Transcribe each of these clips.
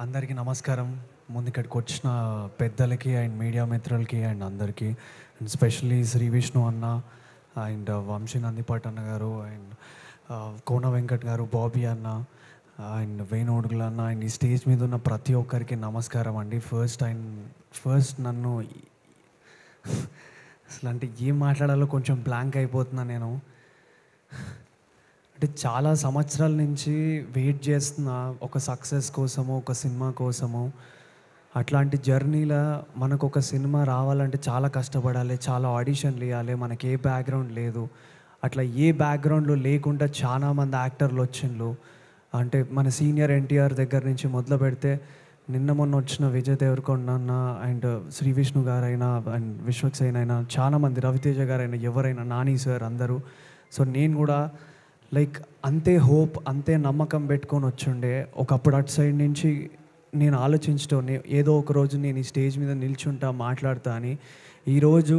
అందరికీ నమస్కారం. ముందు ఇక్కడికి వచ్చిన పెద్దలకి అండ్ మీడియా మిత్రులకి అండ్ అందరికీ, అండ్ స్పెషల్లీ శ్రీ విష్ణు అన్న అండ్ వంశీ నందిపాట్ అన్న గారు అండ్ కోన వెంకట్ గారు, బాబీ అన్న అండ్ వేణుడుగుల అన్న అండ్ ఈ స్టేజ్ మీద ఉన్న ప్రతి ఒక్కరికి నమస్కారం అండి. ఫస్ట్ నన్ను అసలు అంటే ఏం మాట్లాడాలో కొంచెం బ్లాంక్ అయిపోతున్నా నేను. అంటే చాలా సంవత్సరాల నుంచి వెయిట్ చేస్తున్న ఒక సక్సెస్ కోసము, ఒక సినిమా కోసము. అట్లాంటి జర్నీలో మనకు ఒక సినిమా రావాలంటే చాలా కష్టపడాలి, చాలా ఆడిషన్లు ఇవ్వాలి. మనకి ఏ బ్యాక్గ్రౌండ్ లేదు. అట్లా ఏ బ్యాక్గ్రౌండ్లో లేకుండా చాలామంది యాక్టర్లు వచ్చిండ్రు. అంటే మన సీనియర్ ఎన్టీఆర్ దగ్గర నుంచి మొదలు పెడితే నిన్న మొన్న వచ్చిన విజయ్ దేవరకొండ అన్న అండ్ శ్రీ విష్ణు గారైనా అండ్ విశ్వక్సేన్ అయినా, చాలామంది రవితేజ గారైనా, ఎవరైనా, నాని సార్, అందరూ. సో నేను కూడా లైక్ అంతే హోప్, అంతే నమ్మకం పెట్టుకొని వచ్చుండే. ఒకప్పుడు అటు సైడ్ నుంచి నేను ఆలోచించడం, ఏదో ఒక రోజు నేను ఈ స్టేజ్ మీద నిల్చుంటా, మాట్లాడతా అని. ఈరోజు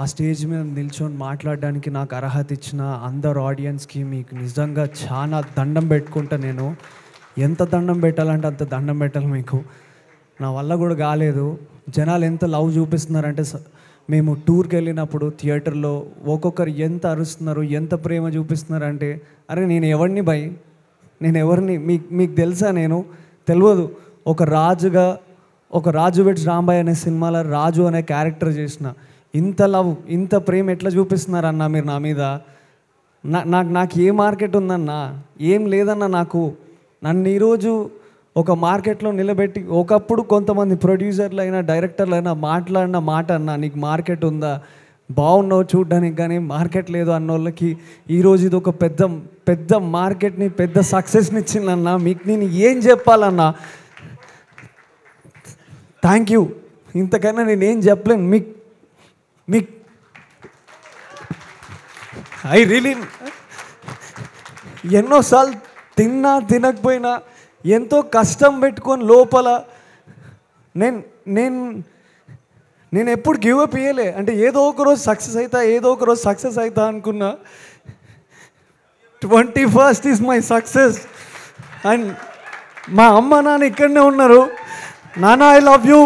ఆ స్టేజ్ మీద నిల్చొని మాట్లాడడానికి నాకు అర్హత ఇచ్చిన అందరు ఆడియన్స్కి మీకు నిజంగా చాలా దండం పెట్టుకుంటా. నేను ఎంత దండం పెట్టాలంటే అంత దండం పెట్టాలి మీకు. నా వల్ల కూడా కాలేదు. జనాలు ఎంత లవ్ చూపిస్తున్నారంటే, మేము టూర్కి వెళ్ళినప్పుడు థియేటర్లో ఒక్కొక్కరు ఎంత అరుస్తున్నారు, ఎంత ప్రేమ చూపిస్తున్నారంటే, అరే నేను ఎవరిని భయ్, నేను ఎవరిని మీకు తెలుసా? నేను తెలియదు. ఒక రాజుగా, ఒక రాజు వెడ్స్ రాంబాయ్ అనే సినిమాలో రాజు అనే క్యారెక్టర్ చేసిన. ఇంత లవ్, ఇంత ప్రేమ ఎట్లా చూపిస్తున్నారన్నా మీరు నా మీద? నాకు ఏ మార్కెట్ ఉందన్నా? ఏం లేదన్నా నాకు. నన్ను ఈరోజు ఒక మార్కెట్లో నిలబెట్టి, ఒకప్పుడు కొంతమంది ప్రొడ్యూసర్లు అయినా డైరెక్టర్లు అయినా మాట్లాడిన మాట అన్నా, నీకు మార్కెట్ ఉందా, బాగున్నావు చూడ్డానికి, కానీ మార్కెట్ లేదు అన్న వాళ్ళకి ఈరోజు ఇది ఒక పెద్ద మార్కెట్ని, పెద్ద సక్సెస్ని ఇచ్చిందన్నా. మీకు నేను ఏం చెప్పాలన్నా? Thank you. ఇంతకన్నా నేనేం చెప్పలేను మీకు. ఐ రియలీ ఎన్నోసార్లు తిన్నా తినకపోయినా ఎంతో కష్టం పెట్టుకొని లోపల నేను ఎప్పుడు గివ్ అప్ ఇయ్యలే. అంటే ఏదో ఒక రోజు సక్సెస్ అవుతా అనుకున్నా. 21st is my success. And మా అమ్మ నాన్న ఇక్కడనే ఉన్నారు. నాన్న ఐ లవ్ యూ.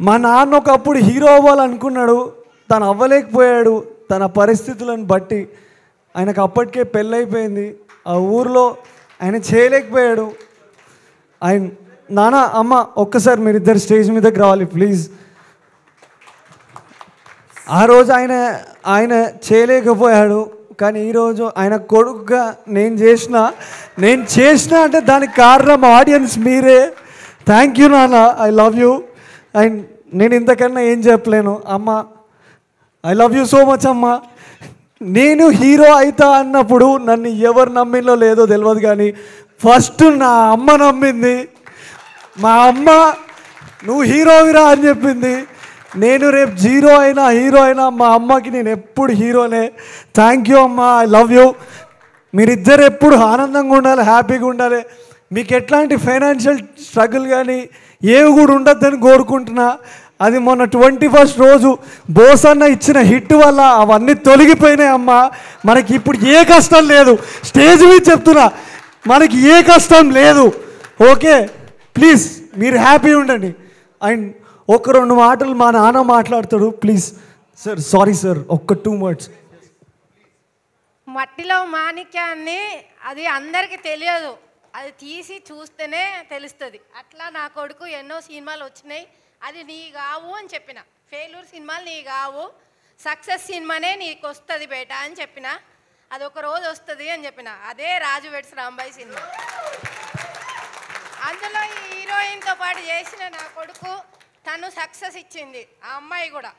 మా నాన్న ఒకప్పుడు హీరో అవ్వాలనుకున్నాడు, తను అవ్వలేకపోయాడు తన పరిస్థితులను బట్టి. ఆయనకు అప్పటికే పెళ్ళైపోయింది, ఆ ఊరిలో ఆయన చేయలేకపోయాడు. ఆయన నాన్న, అమ్మ, ఒక్కసారి మీరిద్దరు స్టేజ్ మీదకి రావాలి ప్లీజ్. ఆ రోజు ఆయన చేయలేకపోయాడు, కానీ ఈరోజు ఆయన కొడుకుగా నేను చేసిన అంటే దానికి కారణం ఆడియన్స్ మీరే. థ్యాంక్ యూ నాన్న, ఐ లవ్ యూ. అండ్ నేను ఇంతకన్నా ఏం చెప్పలేను. అమ్మ, I love you so much అమ్మ. నేను హీరో అవుతా అన్నప్పుడు నన్ను ఎవరు నమ్మిందో లేదో తెలియదు, కానీ ఫస్ట్ నా అమ్మ నమ్మింది. మా అమ్మ నువ్వు హీరోవిరా అని చెప్పింది. నేను రేపు హీరో అయినా మా అమ్మకి నేను ఎప్పుడు హీరోనే. థ్యాంక్ యూ అమ్మ, ఐ లవ్ యూ. మీరిద్దరు ఎప్పుడు ఆనందంగా ఉండాలి, హ్యాపీగా ఉండాలి. మీకు ఎట్లాంటి ఫైనాన్షియల్ స్ట్రగుల్ కానీ ఏవి కూడా ఉండద్దని కోరుకుంటున్నా. అది మొన్న 21st రోజు బోసన్న ఇచ్చిన హిట్ వల్ల అవన్నీ తొలగిపోయినాయి అమ్మ. మనకి ఇప్పుడు ఏ కష్టం లేదు. స్టేజ్ మీద చెప్తున్నా, మనకి ఏ కష్టం లేదు. ఓకే, ప్లీజ్ మీరు హ్యాపీ ఉండండి. అండ్ ఒక 2 మాటలు మా నాన్న మాట్లాడతాడు ప్లీజ్. సార్, సారీ సార్, ఒక్క 2 words. మట్టిలో మాణిక్యాన్ని అది అందరికీ తెలియదు, అది తీసి చూస్తేనే తెలుస్తుంది. అట్లా నా కొడుకు ఎన్నో సినిమాలు వచ్చినాయి, అది నీ కావు అని చెప్పిన. ఫెయిల్యూర్ సినిమాలు నీ కావు, సక్సెస్ సినిమానే నీకు వస్తుంది బేటా అని చెప్పిన. అది ఒక రోజు వస్తుంది అని చెప్పిన. అదే రాజు వెడ్స్ రాంబాయ్ సినిమా. అందులో ఈ హీరోయిన్తో పాటు చేసిన నా కొడుకు, తను సక్సెస్ ఇచ్చింది, ఆ అమ్మాయి కూడా.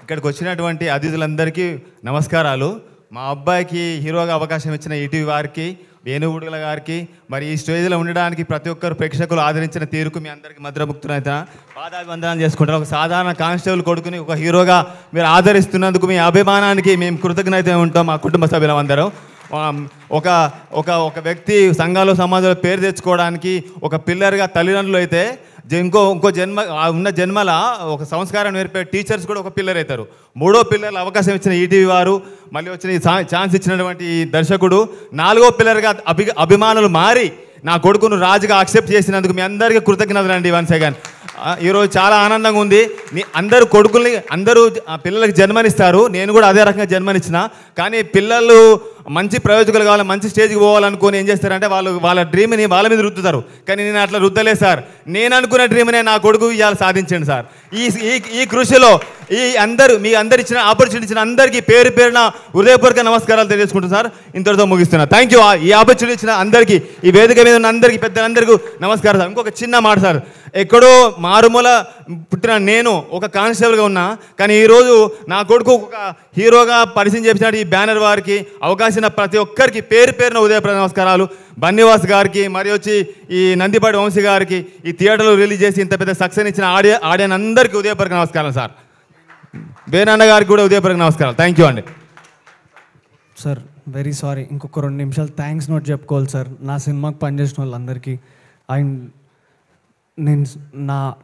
ఇక్కడికి వచ్చినటువంటి అతిథులందరికీ నమస్కారాలు. మా అబ్బాయికి హీరోగా అవకాశం ఇచ్చిన ఈటీవీ వారికి, వేణుగుడుగుల గారికి, మరి ఈ స్టేజ్లో ఉండడానికి ప్రతి ఒక్కరు ప్రేక్షకులు ఆదరించిన తీరుకు మీ అందరికీ మధురముక్తునైతే పాదాభివందనాలు చేసుకుంటారు. ఒక సాధారణ కానిస్టేబుల్ కొడుకుని ఒక హీరోగా మీరు ఆదరిస్తున్నందుకు మీ అభిమానానికి మేము కృతజ్ఞత ఉంటాం, మా కుటుంబ సభ్యులందరం. ఒక వ్యక్తి సంఘాలు సమాజంలో పేరు తెచ్చుకోవడానికి ఒక పిల్లర్గా తల్లిదండ్రులు అయితే, ఇంకో జన్మ ఉన్న జన్మల ఒక సంస్కారం నేర్పే టీచర్స్ కూడా ఒక పిల్లర్ అవుతారు. 3వ పిల్లర్లు అవకాశం ఇచ్చిన ఈటీవీ వారు, మళ్ళీ వచ్చిన ఈ ఛాన్స్ ఇచ్చినటువంటి ఈ దర్శకుడు 4వ పిల్లర్గా అభిమానులు మారి నా కొడుకును రాజుగా యాక్సెప్ట్ చేసినందుకు మీ అందరికీ కృతజ్ఞతలు అండి. వన్స్ అగైన్ ఈరోజు చాలా ఆనందంగా ఉంది. అందరూ కొడుకుల్ని అందరూ పిల్లలకి జన్మనిస్తారు. నేను కూడా అదే రకంగా జన్మనిచ్చిన. కానీ పిల్లలు మంచి ప్రయోజకులు కావాలి, మంచి స్టేజ్కి పోవాలనుకుని ఏం చేస్తారంటే వాళ్ళ డ్రీమ్ని వాళ్ళ మీద రుద్దుతారు. కానీ నేను అట్లా రుద్దలేదు సార్. నేను అనుకున్న డ్రీమ్నే నా కొడుకు ఇవాళ సాధించండి సార్. ఈ కృషిలో మీ అందరు ఇచ్చిన ఆపర్చునిటీ ఇచ్చిన అందరికీ పేరు పేరున హృదయపూర్వక నమస్కారాలు తెలియజేసుకుంటాను సార్. ఇంతటితో ముగిస్తున్నా. Thank you. ఈ ఆపర్చునిటీ ఇచ్చిన అందరికీ, ఈ వేదిక మీద ఉన్న అందరికీ, పెద్దలందరికీ నమస్కారం సార్. ఇంకొక చిన్న మాట సార్, ఎక్కడో మారుమూల పుట్టిన నేను ఒక కానిస్టేబుల్గా ఉన్నా, కానీ ఈరోజు నా కొడుకు ఒక హీరోగా పరిచయం చేసినట్టు ఈ బ్యానర్ వారికి అవకాశం ప్రతి ఒక్కరికి పేరు పేరున ఉదయప్రద నమస్కారాలు. బన్నివాస్ గారికి, మరి వచ్చి ఈ నందిపాటి వంశీ గారికి, ఈ థియేటర్లో రిలీజ్ చేసి ఇంత పెద్ద సక్సెస్ ఇచ్చిన ఆడియన్ అందరికీ ఉదయపూర్వక నమస్కారం సార్. వేణన్న గారికి కూడా ఉదయపూర్వక నమస్కారాలు. థ్యాంక్ యూ అండి. సార్ వెరీ సారీ, ఇంకొక 2 నిమిషాలు థ్యాంక్స్ నోట్ చెప్పుకోవాలి సార్ నా సినిమాకి పనిచేసిన వాళ్ళందరికీ. అండ్ నేను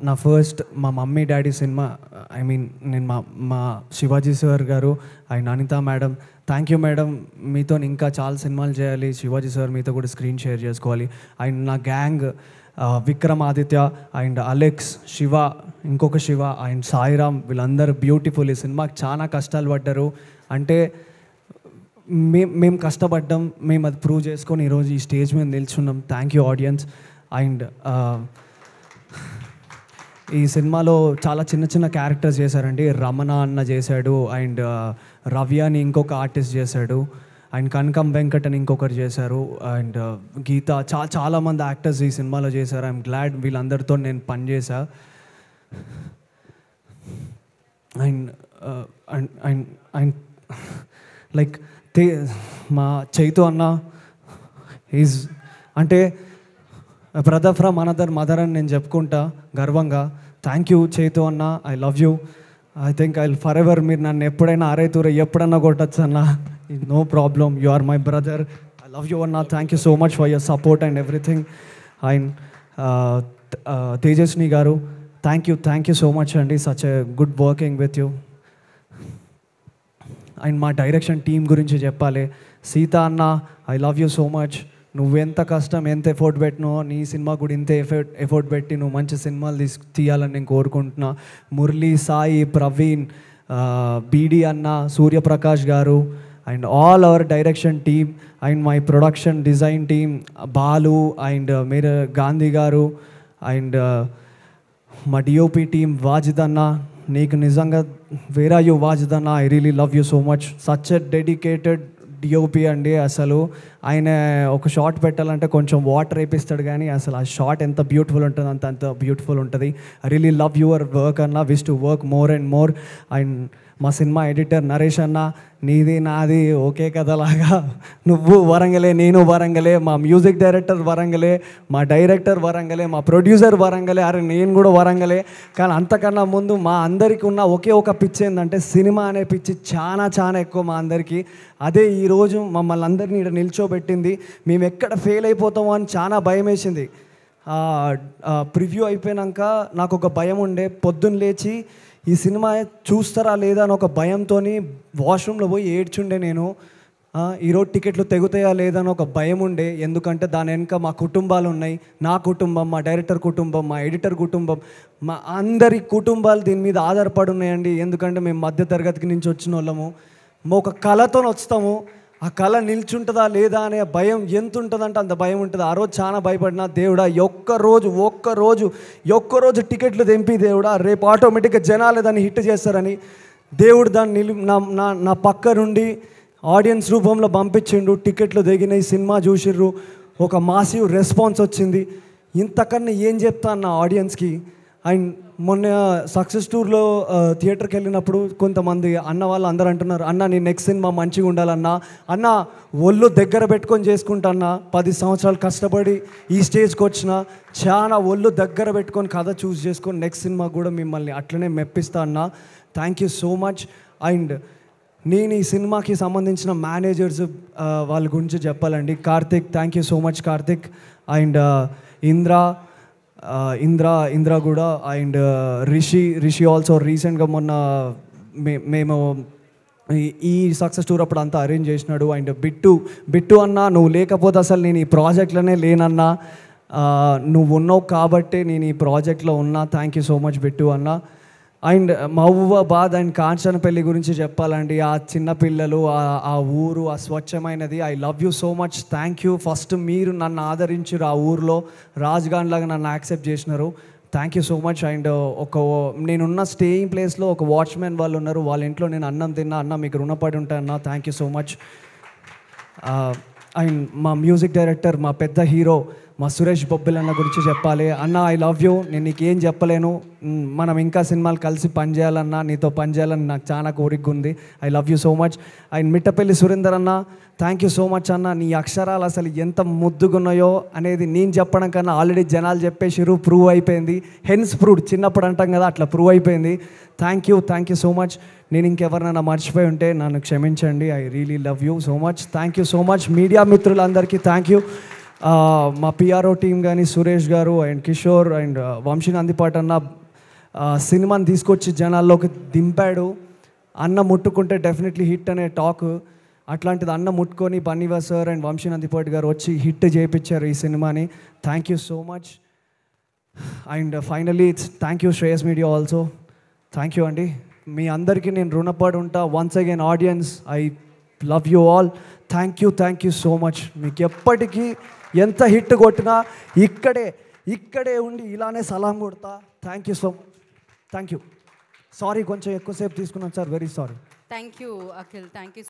నా ఫస్ట్ మా mummy daddy cinema, I mean నేను మా శివాజీ సార్ గారు and Anitha madam, thank you madam. మీతో ఇంకా చాలా సినిమాలు చేయాలి. శివాజీ సార్ మీతో కూడా స్క్రీన్ షేర్ చేసుకోవాలి. అండ్ నా gang Vikram Aditya and Alex, Shiva, ఇంకొక శివ అండ్ సాయిరామ్, వీళ్ళందరూ బ్యూటిఫుల్. ఈ సినిమాకి చాలా కష్టాలు పడ్డారు. అంటే మేము కష్టపడ్డాం, మేము అది ప్రూవ్ చేసుకొని ఈరోజు ఈ స్టేజ్ మీద నిల్చున్నాం. Thank you audience. అండ్ ఈ సినిమాలో చాలా చిన్న క్యారెక్టర్స్ చేశారండి. రమణ అన్న చేశాడు, అండ్ రవి అని ఇంకొక ఆర్టిస్ట్ చేశాడు, అండ్ కనకం వెంకట్ అని ఇంకొకరు చేశారు, అండ్ గీత, చాలామంది యాక్టర్స్ ఈ సినిమాలో చేశారు. ఐఎమ్ గ్లాడ్ వీళ్ళందరితో నేను పనిచేసా. అండ్ అండ్ అండ్ లైక్ మా చైతు అన్న ఈజ్ అంటే బ్రదర్ ఫ్రమ్ అనదర్ మదర్ అని నేను చెప్పుకుంటా గర్వంగా. థ్యాంక్ యూ చైతు అన్న, I love you. I think I forever, మీరు నన్ను ఎప్పుడైనా అరైతూర ఎప్పుడన్నా కొట్టచ్చు అన్న, no problem. You are my brother. I love you అన్న. Thank you so much for your support and everything. And తేజస్ని గారు, థ్యాంక్ యూ సో మచ్ అండి. Such a good working with you. And మా డైరెక్షన్ టీం గురించి చెప్పాలి. సీత అన్న, I love you so much. నువ్వెంత కష్టం, ఎంత ఎఫర్ట్ పెట్టినో, నీ సినిమా కూడా ఇంత ఎఫర్ట్ పెట్టి నువ్వు మంచి సినిమాలు తీయాలని నేను కోరుకుంటున్నా. మురళీ, సాయి, ప్రవీణ్, బీడి అన్న, సూర్యప్రకాష్ గారు and all our direction team and my production design team, Balu and మీరు గాంధీ గారు అండ్ మా డిఓపి టీమ్ వాజిద్ అన్న. నీకు నిజంగా వేర్ ఆర్ యూ వాజిద్ అన్న, I really love you so much. Such a dedicated DOP అండి. అసలు ఆయన ఒక షాట్ పెట్టాలంటే కొంచెం వాటర్ వేపిస్తాడు, కానీ అసలు ఆ షాట్ ఎంత బ్యూటిఫుల్ ఉంటుంది అంత బ్యూటిఫుల్ ఉంటుంది. I really love your work అన్న, wish to work more and more. And మా సినిమా ఎడిటర్ నరేష్ అన్న, నీది నాది ఒకే కథలాగా, నువ్వు వరంగలే, నేను వరంగలే, మా మ్యూజిక్ డైరెక్టర్ వరంగలే, మా డైరెక్టర్ వరంగలే, మా ప్రొడ్యూసర్ వరంగలే, అరే నేను కూడా వరంగలే. కానీ అంతకన్నా ముందు మా అందరికీ ఉన్న ఒకే ఒక పిచ్చి ఏంటంటే సినిమా అనే పిచ్చి చాలా ఎక్కువ మా అందరికీ. అదే ఈరోజు మమ్మల్ని అందరినీ ఇక్కడ నిల్చోబెట్టింది. మేము ఎక్కడ ఫెయిల్ అయిపోతామో అని చాలా భయం వేసింది. ప్రివ్యూ అయిపోయాక నాకు ఒక భయం ఉండే, పొద్దున్న లేచి ఈ సినిమా చూస్తారా లేదా అని ఒక భయంతో వాష్రూమ్లో పోయి ఏడ్చుండే నేను. ఈరోజు టికెట్లు తెగుతాయా లేదా అని ఒక భయం ఉండే, ఎందుకంటే దాని వెనుక మా కుటుంబాలు ఉన్నాయి. నా కుటుంబం, మా డైరెక్టర్ కుటుంబం, మా ఎడిటర్ కుటుంబం, మా అందరి కుటుంబాలు దీని మీద ఆధారపడి ఉన్నాయండి. ఎందుకంటే మేము మధ్యతరగతికి నుంచి వచ్చిన వాళ్ళము, ఒక కళతో వస్తాము. ఆ కళ నిల్చుంటుందా లేదా అనే భయం ఎంత ఉంటుందంటే అంత భయం ఉంటుంది. ఆ రోజు చాలా భయపడినా, దేవుడా ఒక్కరోజు టికెట్లు తెంపి దేవుడా రేపు ఆటోమేటిక్గా జనాలు దాన్ని హిట్ చేస్తారని దేవుడు దాన్ని నా పక్క నుండి ఆడియన్స్ రూపంలో పంపించిండు. టికెట్లు దిగినాయి, సినిమా చూసిర్రు, ఒక మాసివ్ రెస్పాన్స్ వచ్చింది. ఇంతకన్నా ఏం చెప్తాను నా ఆడియన్స్కి. అండ్ మొన్న సక్సెస్ టూర్లో థియేటర్కి వెళ్ళినప్పుడు కొంతమంది అన్న వాళ్ళు అందరూ అంటున్నారు, అన్న నీ నెక్స్ట్ సినిమా మంచిగా ఉండాలన్నా, అన్న ఒళ్ళు దగ్గర పెట్టుకొని చేసుకుంటా అన్న, 10 సంవత్సరాలు కష్టపడి ఈ స్టేజ్కి వచ్చిన, చాలా ఒళ్ళు దగ్గర పెట్టుకొని కథ చూస్ చేసుకొని నెక్స్ట్ సినిమా కూడా మిమ్మల్ని అట్లనే మెప్పిస్తా అన్న. Thank you so much. And నేను ఈ సినిమాకి సంబంధించిన మేనేజర్స్ వాళ్ళ గురించి చెప్పాలండి. Karthik, thank you so much Karthik. And Indra Indra కూడా అండ్ రిషి ఆల్సో రీసెంట్గా మొన్న మేము ఈ సక్సెస్ టూర్ అప్పుడు అంతా అరేంజ్ చేసినాడు. అండ్ బిట్టు అన్న, నువ్వు లేకపోతే అసలు నేను ఈ ప్రాజెక్ట్లోనే లేనన్నా, నువ్వు ఉన్నావు కాబట్టే నేను ఈ ప్రాజెక్ట్లో ఉన్నా. Thank you so much Bittu అన్న. అండ్ మహబూబాబాద్ అండ్ కాంచనపల్లి గురించి చెప్పాలండి, ఆ చిన్నపిల్లలు, ఆ ఊరు, ఆ స్వచ్ఛమైనది. I love you so much. Thank you. First మీరు నన్ను ఆదరించారు, ఆ ఊర్లో రాజ్గాన్ లాగా నన్ను యాక్సెప్ట్ చేసినారు. Thank you so much. And నేనున్న స్టేయింగ్ ప్లేస్లో ఒక వాచ్మెన్ వాళ్ళు ఉన్నారు, వాళ్ళ ఇంట్లో నేను అన్నం తిన్నా. అన్న మీకు రుణపడి ఉంటాను అన్న. Thank you so much. And మా మ్యూజిక్ డైరెక్టర్, మా పెద్ద హీరో, మా సురేష్ బొబ్బిల్ అన్న గురించి చెప్పాలి. అన్న ఐ లవ్ యూ. నేను నీకేం చెప్పలేను. మనం ఇంకా సినిమాలు కలిసి పనిచేయాలన్నా, నీతో పనిచేయాలని నాకు చాలా కోరిక ఉంది. I love you so much. And Mittapalli Surender అన్న, థ్యాంక్ యూ సో మచ్ అన్న. నీ అక్షరాలు అసలు ఎంత ముద్దుగున్నాయో అనేది నేను చెప్పడం కన్నా ఆల్రెడీ జనాలు చెప్పేసిరు, ప్రూవ్ అయిపోయింది. హెన్స్ ప్రూవ్డ్, చిన్నప్పుడు అంటాం కదా, అట్లా ప్రూవ్ అయిపోయింది. Thank you so much. నేను ఇంకెవరినైనా మర్చిపోయి ఉంటే నన్ను క్షమించండి. I really love you so much. Thank you so much. Media మిత్రులందరికీ థ్యాంక్ యూ. మా పిఆర్ఓ టీం కానీ, సురేష్ గారు అండ్ కిషోర్ అండ్ వంశీ నందిపాటి అన్న సినిమాని తీసుకొచ్చి జనాల్లోకి దింపాడు. అన్న ముట్టుకుంటే డెఫినెట్లీ హిట్ అనే టాక్, అట్లాంటిది అన్న ముట్టుకొని బన్నీవా సార్ అండ్ వంశీ నందిపాటి గారు వచ్చి హిట్ చేయించారు ఈ సినిమాని. Thank you so much. And finally thank you Shreyas media also. Thank you అండి. మీ అందరికీ నేను రుణపడి ఉంటా. Once again audience, I love you all. Thank you so much. మీకు ఎప్పటికీ ఎంత హిట్ కొట్టినా ఇక్కడే ఉండి ఇలానే సలాం కొడతా. Thank you so much. Thank you. Sorry కొంచెం ఎక్కువసేపు తీసుకున్నాను sir, very sorry. Thank you Akhil. Thank you